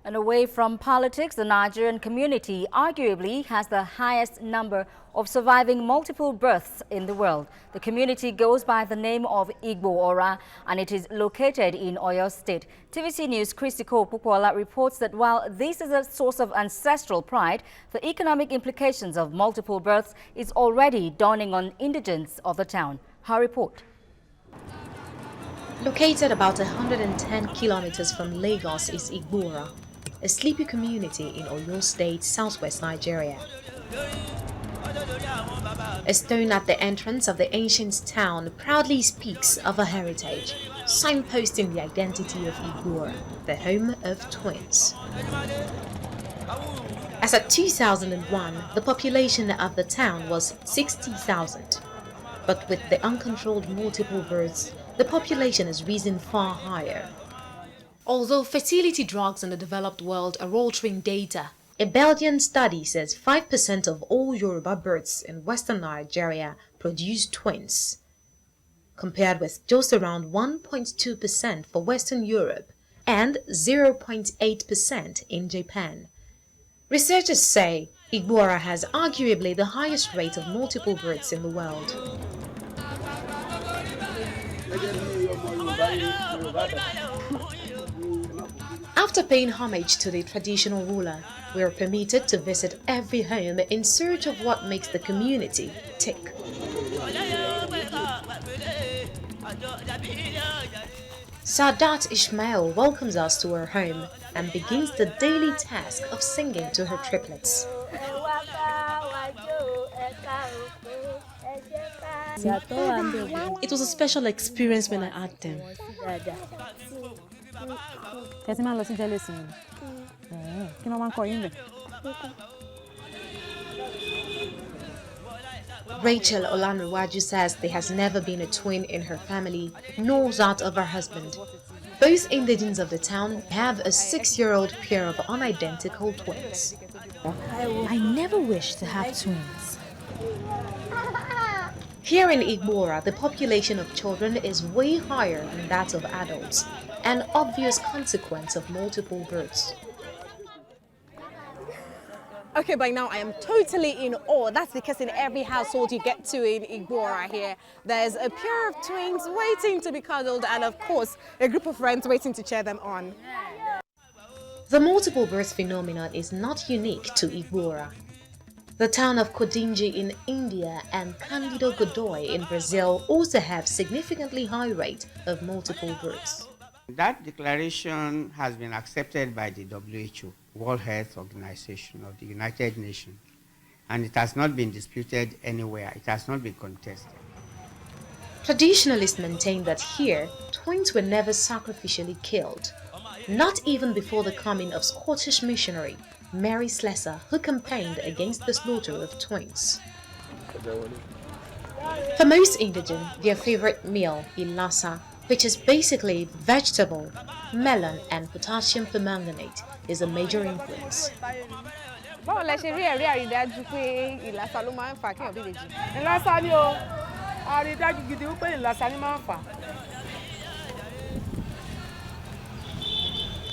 And away from politics, the Nigerian community arguably has the highest number of surviving multiple births in the world. The community goes by the name of Igbo-Ora and it is located in Oyo State. TVC News Christycole Popoola reports that while this is a source of ancestral pride, the economic implications of multiple births is already dawning on indigenes of the town. Her report. Located about 110 kilometers from Lagos is Igbo-Ora, a sleepy community in Oyo State, southwest Nigeria. A stone at the entrance of the ancient town proudly speaks of a heritage, signposting the identity of Igbo-Ora, the home of twins. As at 2001, the population of the town was 60,000. But with the uncontrolled multiple births, the population has risen far higher. Although fertility drugs in the developed world are altering data, a Belgian study says 5% of all Yoruba births in western Nigeria produce twins, compared with just around 1.2% for Western Europe and 0.8% in Japan. Researchers say Igbo-Ora has arguably the highest rate of multiple births in the world. After paying homage to the traditional ruler, we are permitted to visit every home in search of what makes the community tick. Sadat Ismail welcomes us to her home and begins the daily task of singing to her triplets. It was a special experience when I had them. Rachel Olanrewaju says there has never been a twin in her family, nor that of her husband. Both indigenes of the town have a 6-year-old pair of unidentical twins. I never wish to have twins. Here in Igbo-Ora, the population of children is way higher than that of adults, an obvious consequence of multiple births. Okay, by now I am totally in awe. That's because in every household you get to in Igbo-Ora here, there's a pair of twins waiting to be cuddled and of course a group of friends waiting to cheer them on. The multiple birth phenomenon is not unique to Igbo-Ora. The town of Kodinji in India and Candido Godoy in Brazil also have significantly high rate of multiple births. That declaration has been accepted by the WHO, World Health Organization of the United Nations, and it has not been disputed anywhere. It has not been contested. Traditionalists maintain that here, twins were never sacrificially killed, not even before the coming of Scottish missionary Mary Slessor, who campaigned against the slaughter of twins. For most indigene, their favorite meal is lassa, which is basically vegetable, melon, and potassium permanganate, is a major influence.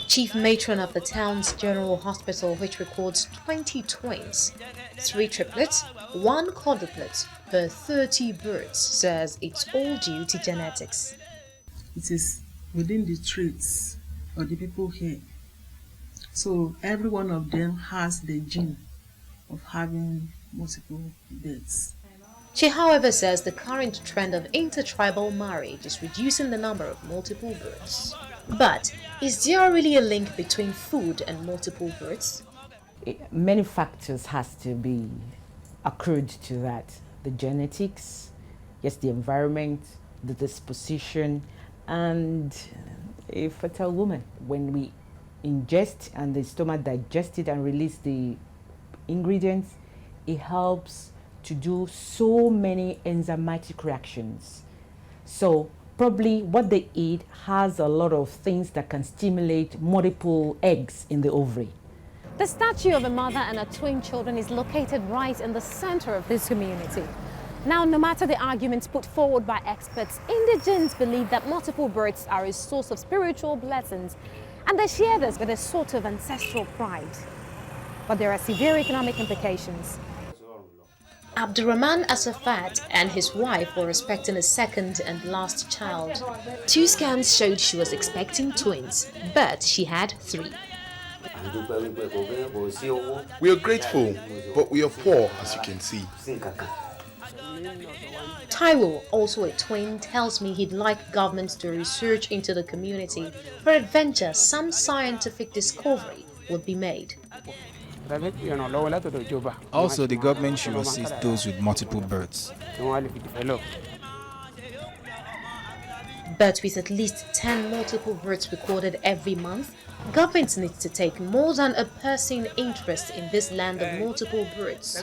Chief matron of the town's general hospital, which records 20 twins, 3 triplets, 1 quadruplet per 30 births, says it's all due to genetics. It is within the traits of the people here. So every one of them has the gene of having multiple births. She, however, says the current trend of intertribal marriage is reducing the number of multiple births. But is there really a link between food and multiple births? Many factors has to be accrued to that. The genetics, yes, the environment, the disposition, and a fertile woman. When we ingest and the stomach digests it and release the ingredients, it helps to do so many enzymatic reactions. So probably what they eat has a lot of things that can stimulate multiple eggs in the ovary. The statue of a mother and her twin children is located right in the center of this community. Now, no matter the arguments put forward by experts, indigenes believe that multiple births are a source of spiritual blessings And they share this with a sort of ancestral pride. But there are severe economic implications. Abdurrahman Asafat and his wife were expecting a second and last child. 2 scans showed she was expecting twins, but she had 3. We are grateful, but we are poor, as you can see. Taiwo, also a twin, tells me he'd like government to research into the community. Peradventure, some scientific discovery would be made. Also, the government should assist those with multiple births. But with at least 10 multiple births recorded every month, government needs to take more than a passing interest in this land of multiple births.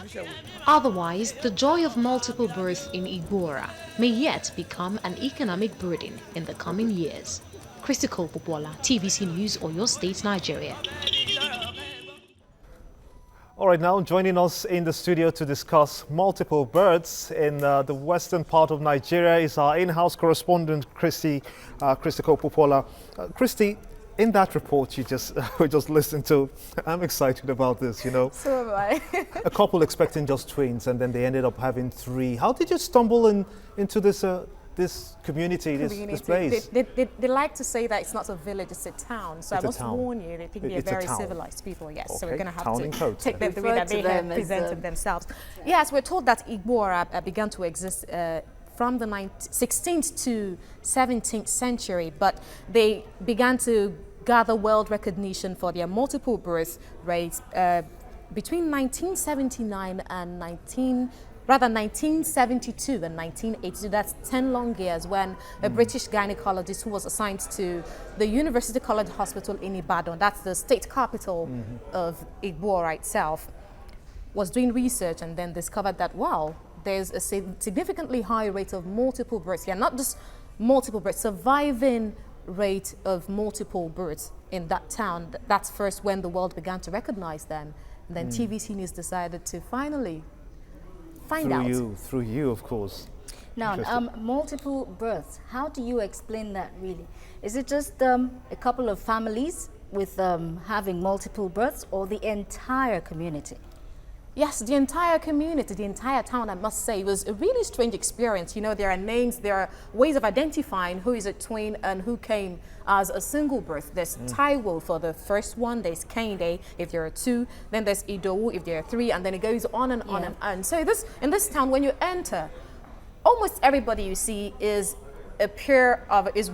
Otherwise, the joy of multiple births in Igbo-Ora may yet become an economic burden in the coming years. Christycole Popoola, TVC News, Oyo State, Nigeria. All right, now joining us in the studio to discuss multiple births in the western part of Nigeria is our in-house correspondent, Christycole Popoola. Christy, in that report you we just listened to, I'm excited about this, you know. So am I. A couple expecting just twins and then they ended up having 3. How did you stumble into this community, this place? They like to say that it's not a village, it's a town. So I must warn you, they think they're very civilized people, yes. Okay. So we're going to have to take them the way that they have presented themselves. Yes, we're told that Igbo-Ora began to exist from the 16th to 17th century, but they began to gather world recognition for their multiple birth rates between 1979 and 1972 and 1982. That's 10 long years when a British gynecologist who was assigned to the University College Hospital in Ibadan, that's the state capital of Igbo-Ora itself, was doing research and then discovered that, wow, there's a significantly high rate of multiple births here, not just multiple births, surviving rate of multiple births in that town. That's first when the world began to recognize them. And then TVC News decided to finally find out. Through you, of course. Now, multiple births, how do you explain that really? Is it just a couple of families with having multiple births, or the entire community? Yes, the entire community, the entire town, I must say, was a really strange experience. You know, there are names, there are ways of identifying who is a twin and who came as a single birth. There's Taiwo for the first one, there's Kende if there are 2, then there's Idowu if there are 3, and then it goes on and on and on. So in this town, when you enter, almost everybody you see is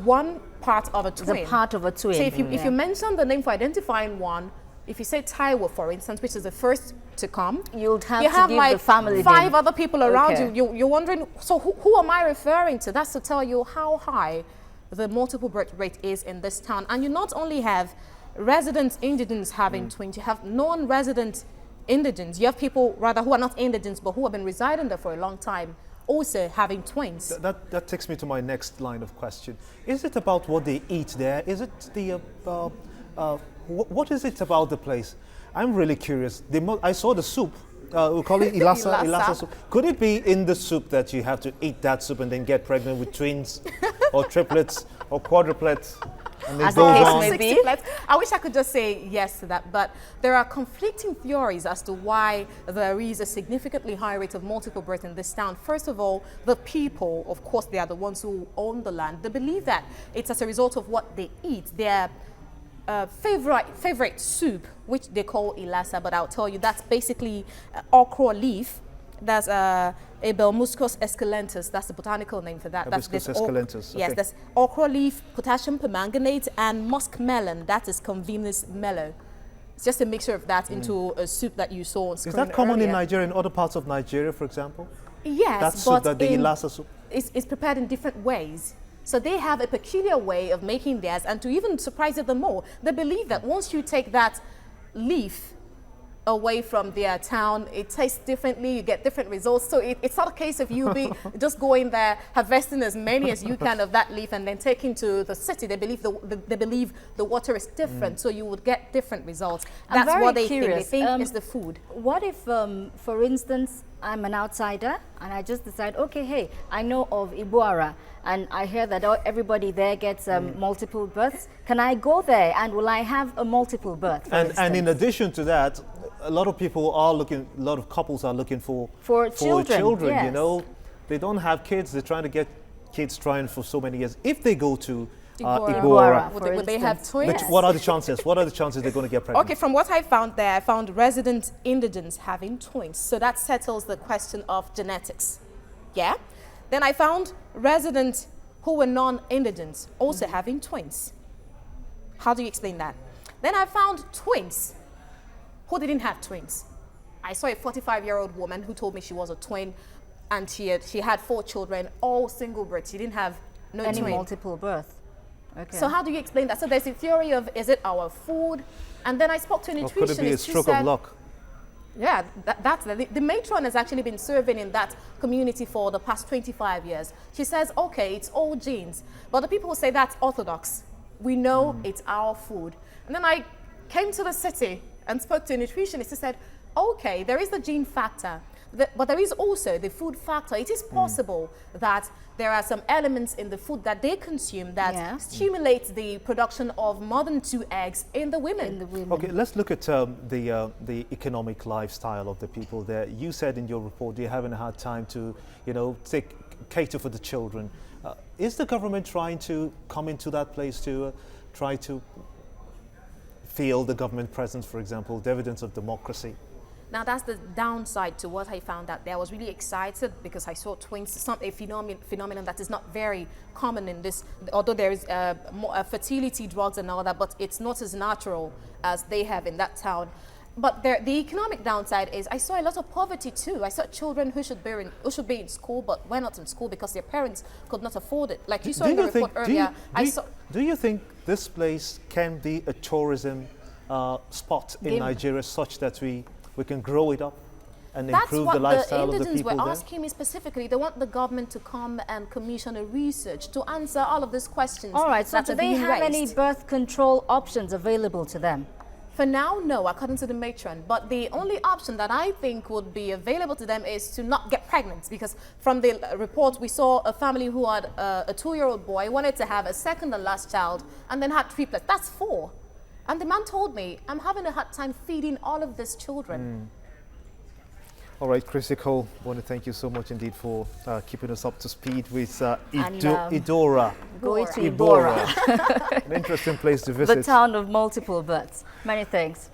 one part of a twin. It's a part of a twin. So if you mention the name for identifying one, if you say Taiwo, for instance, which is the first to come, you have to give like the family 5 other people around you. You're wondering, so who am I referring to? That's to tell you how high the multiple birth rate is in this town. And you not only have resident indigenes having twins, you have non-resident indigenes. You have people, rather, who are not indigenes, but who have been residing there for a long time, also having twins. That takes me to my next line of question. Is it about what they eat there? Is it the what is it about the place? I'm really curious. I saw the soup. We call it Ilasa soup. Could it be in the soup that you have to eat that soup and then get pregnant with twins or triplets or quadruplets? And as the case may be. I wish I could just say yes to that, but there are conflicting theories as to why there is a significantly high rate of multiple births in this town. First of all, the people, of course, they are the ones who own the land. They believe that it's as a result of what they eat. Their favorite soup, which they call Ilasa, but I'll tell you that's basically okra leaf. That's Abelmuscus esculentus. That's the botanical name for that. Abelmuscus esculentus. Yes, that's okra leaf, potassium permanganate, and muskmelon. That is Convenus mellow. It's just a mixture of that into a soup that you saw on screen. Is that common earlier. in Nigeria, in other parts of Nigeria, for example? Yes, that soup, the Ilasa soup? It's prepared in different ways. So they have a peculiar way of making theirs, and to even surprise it the more, they believe that once you take that leaf away from their town, it tastes differently, you get different results. So it's not a case of you be just going there, harvesting as many as you can of that leaf and then taking to the city. They believe the water is different, so you would get different results. That's what they think. They think is the food. What if, for instance, I'm an outsider and I just decide, okay, hey, I know of Igbo-Ora and I hear that everybody there gets multiple births. Can I go there and will I have a multiple birth? And in addition to that, a lot of people are looking, a lot of couples are looking for children. Yes. You know, they don't have kids. They're trying to get kids trying for so many years. If they go to Igbo-Ora, would they have twins? what are the chances? What are the chances they're going to get pregnant? Okay, from what I found there, I found resident indigenes having twins. So that settles the question of genetics. Yeah. Then I found residents who were non-indigenes also having twins. How do you explain that? Then I found twins who didn't have twins. I saw a 45-year-old woman who told me she was a twin and she had 4 children, all single births. She didn't have any multiple birth. Okay. So how do you explain that? So there's a theory of, is it our food? And then I spoke to a nutritionist. Or could it be a stroke of luck? Yeah, the matron has actually been serving in that community for the past 25 years. She says, okay, it's all genes. But the people say that's orthodox. We know it's our food. And then I came to the city and spoke to a nutritionist. He said, okay, there is the gene factor, but there is also the food factor. It is possible that there are some elements in the food that they consume that stimulate the production of more than 2 eggs in the women. Okay, let's look at the economic lifestyle of the people there. You said in your report you haven't had time to, you know, cater for the children. Is the government trying to come into that place to try to feel the government presence, for example, the evidence of democracy? Now that's the downside to what I found out there. I was really excited because I saw twins, a phenomenon that is not very common in this, although there is fertility drugs and all that, but it's not as natural as they have in that town. But the economic downside is I saw a lot of poverty too. I saw children who should be in school but were not in school because their parents could not afford it. Like you saw in the report earlier. Do you think this place can be a tourism spot in Nigeria such that we can grow it up and improve the lifestyle of the people there? That's what the indigenes were asking me specifically. They want the government to come and commission a research to answer all of these questions. All right, so do they have any birth control options available to them? For now, no, according to the matron. But the only option that I think would be available to them is to not get pregnant. Because from the report, we saw a family who had a 2-year-old boy, wanted to have a second and last child, and then had triplets. That's 4. And the man told me, I'm having a hard time feeding all of these children. All right, Christycole, I want to thank you so much indeed for keeping us up to speed with Igbo-Ora. Go to Igbo-Ora. An interesting place to visit. The town of multiple births. Many thanks.